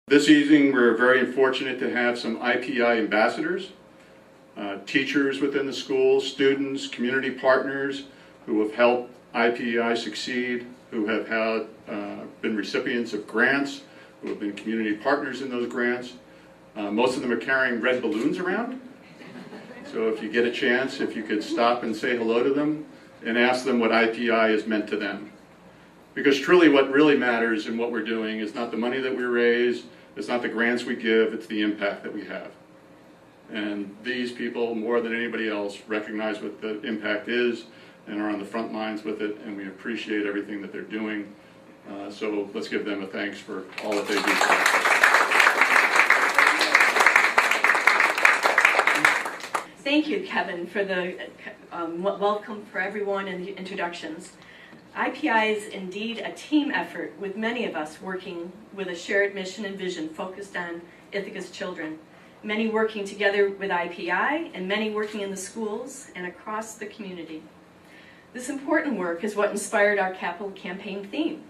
This evening we're very fortunate to have some IPEI ambassadors, teachers within the schools, students, community partners who have helped IPEI succeed, who have been recipients of grants, who have been community partners in those grants. Most of them are carrying red balloons around. So if you get a chance, if you could stop and say hello to them and ask them what IPEI has meant to them. Because truly what really matters in what we're doing is not the money that we raise, it's not the grants we give, it's the impact that we have. And these people, more than anybody else, recognize what the impact is and are on the front lines with it, and we appreciate everything that they're doing. So let's give them a thanks for all that they do for us. Thank you, Kevin, for the welcome for everyone and the introductions. IPEI is indeed a team effort with many of us working with a shared mission and vision focused on Ithaca's children. Many working together with IPEI and many working in the schools and across the community. This important work is what inspired our capital campaign theme,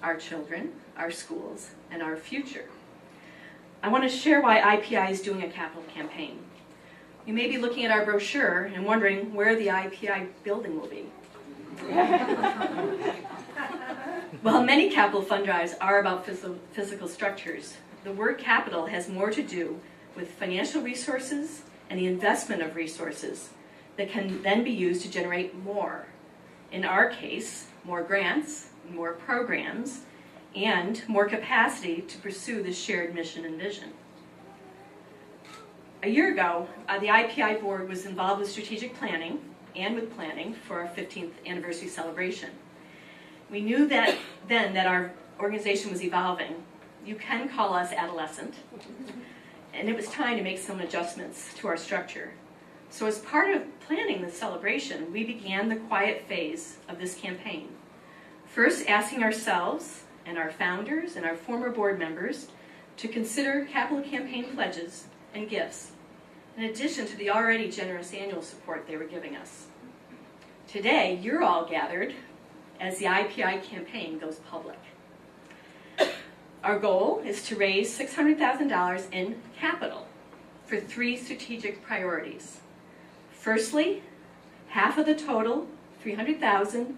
our children, our schools, and our future. I want to share why IPEI is doing a capital campaign. You may be looking at our brochure and wondering where the IPEI building will be. While many capital fund drives are about physical structures, the word capital has more to do with financial resources and the investment of resources that can then be used to generate more. In our case, more grants, more programs, and more capacity to pursue this shared mission and vision. A year ago, the IPEI board was involved with strategic planning and with planning for our 15th anniversary celebration. We knew that then that our organization was evolving. You can call us adolescent. And it was time to make some adjustments to our structure. So as part of planning the celebration, we began the quiet phase of this campaign. First asking ourselves and our founders and our former board members to consider capital campaign pledges and gifts, in addition to the already generous annual support they were giving us. Today, you're all gathered as the IPEI campaign goes public. Our goal is to raise $600,000 in capital for 3 strategic priorities. Firstly, half of the total, $300,000,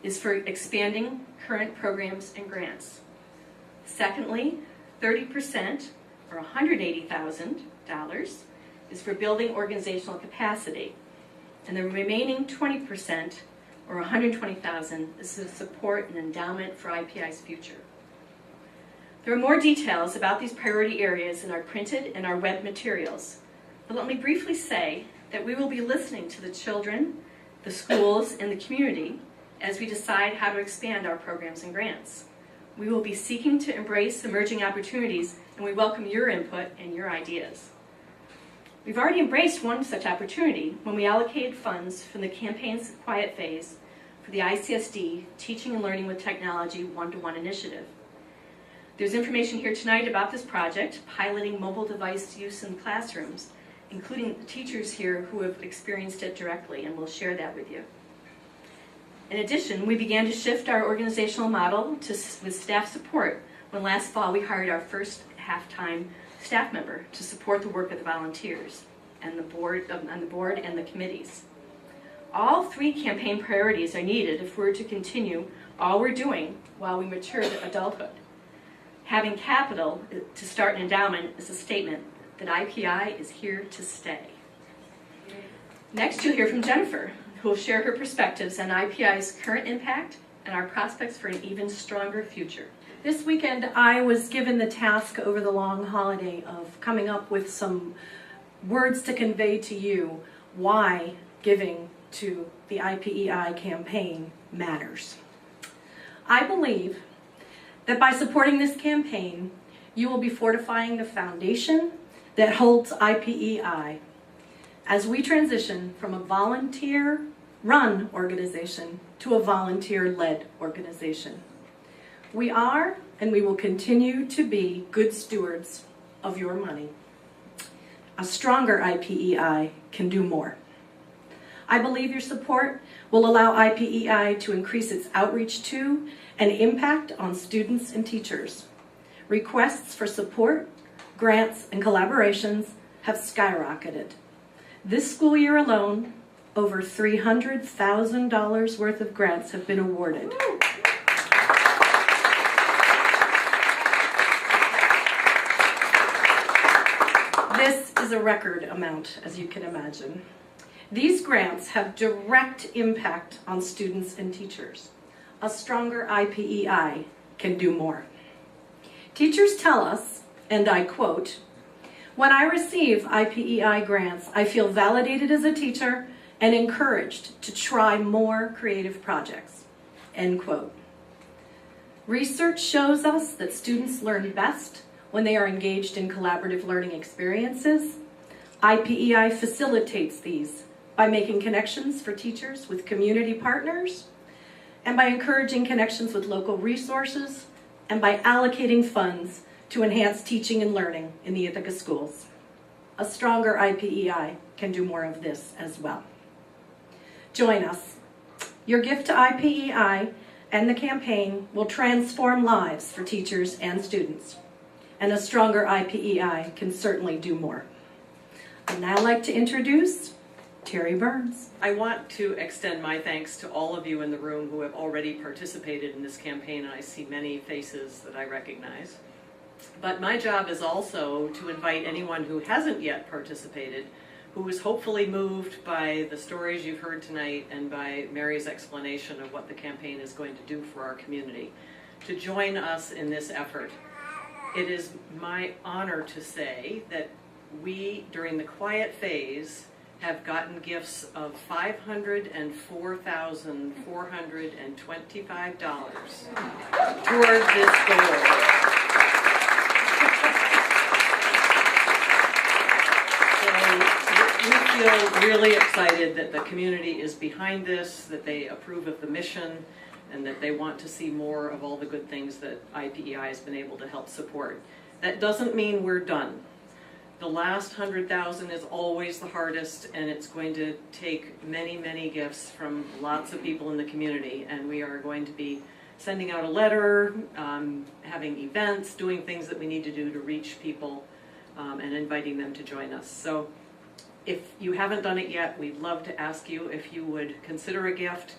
is for expanding current programs and grants. Secondly, 30%, or $180,000, is for building organizational capacity. And the remaining 20%, or $120,000, is to support an endowment for IPEI's future. There are more details about these priority areas in our printed and our web materials, but let me briefly say that we will be listening to the children, the schools, and the community as we decide how to expand our programs and grants. We will be seeking to embrace emerging opportunities, and we welcome your input and your ideas. We've already embraced one such opportunity when we allocated funds from the campaign's quiet phase for the ICSD Teaching and Learning with Technology One-to-One initiative. There's information here tonight about this project, piloting mobile device use in classrooms, including teachers here who have experienced it directly, and we'll share that with you. In addition, we began to shift our organizational model with staff support when last fall we hired our first half-time staff member to support the work of the volunteers and the board and the committees. All 3 campaign priorities are needed if we're to continue all we're doing while we mature to adulthood. Having capital to start an endowment is a statement that IPEI is here to stay. Next, you'll hear from Jennifer, who will share her perspectives on IPEI's current impact and our prospects for an even stronger future. This weekend, I was given the task over the long holiday of coming up with some words to convey to you why giving to the IPEI campaign matters. I believe that by supporting this campaign, you will be fortifying the foundation that holds IPEI as we transition from a volunteer-run organization to a volunteer-led organization. We are, and we will continue to be, good stewards of your money. A stronger IPEI can do more. I believe your support will allow IPEI to increase its outreach to and impact on students and teachers, requests for support, grants, and collaborations have skyrocketed. This school year alone, over $300,000 worth of grants have been awarded. This is a record amount, as you can imagine. These grants have direct impact on students and teachers. A stronger IPEI can do more. Teachers tell us, and I quote, "When I receive IPEI grants, I feel validated as a teacher and encouraged to try more creative projects," end quote. Research shows us that students learn best when they are engaged in collaborative learning experiences. IPEI facilitates these by making connections for teachers with community partners, and by encouraging connections with local resources, and by allocating funds to enhance teaching and learning in the Ithaca schools. A stronger IPEI can do more of this as well. Join us. Your gift to IPEI and the campaign will transform lives for teachers and students. And a stronger IPEI can certainly do more. I'd now like to introduce Terry Burns. I want to extend my thanks to all of you in the room who have already participated in this campaign, and I see many faces that I recognize. But my job is also to invite anyone who hasn't yet participated, who is hopefully moved by the stories you've heard tonight and by Mary's explanation of what the campaign is going to do for our community, to join us in this effort. It is my honor to say that we, during the quiet phase, have gotten gifts of $504,425 toward this goal. So we feel really excited that the community is behind this, that they approve of the mission, and that they want to see more of all the good things that IPEI has been able to help support. That doesn't mean we're done. The last 100,000 is always the hardest, and it's going to take many, many gifts from lots of people in the community, and we are going to be sending out a letter, having events, doing things that we need to do to reach people, and inviting them to join us. So if you haven't done it yet, we'd love to ask you if you would consider a gift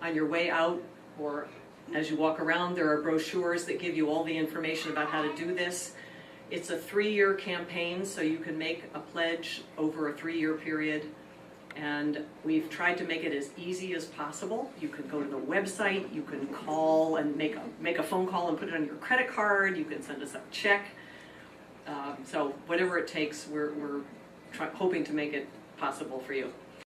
on your way out, or as you walk around. There are brochures that give you all the information about how to do this. It's a 3-year campaign, so you can make a pledge over a 3-year period. And we've tried to make it as easy as possible. You can go to the website, you can call and make a phone call and put it on your credit card, you can send us a check. So whatever it takes, we're hoping to make it possible for you.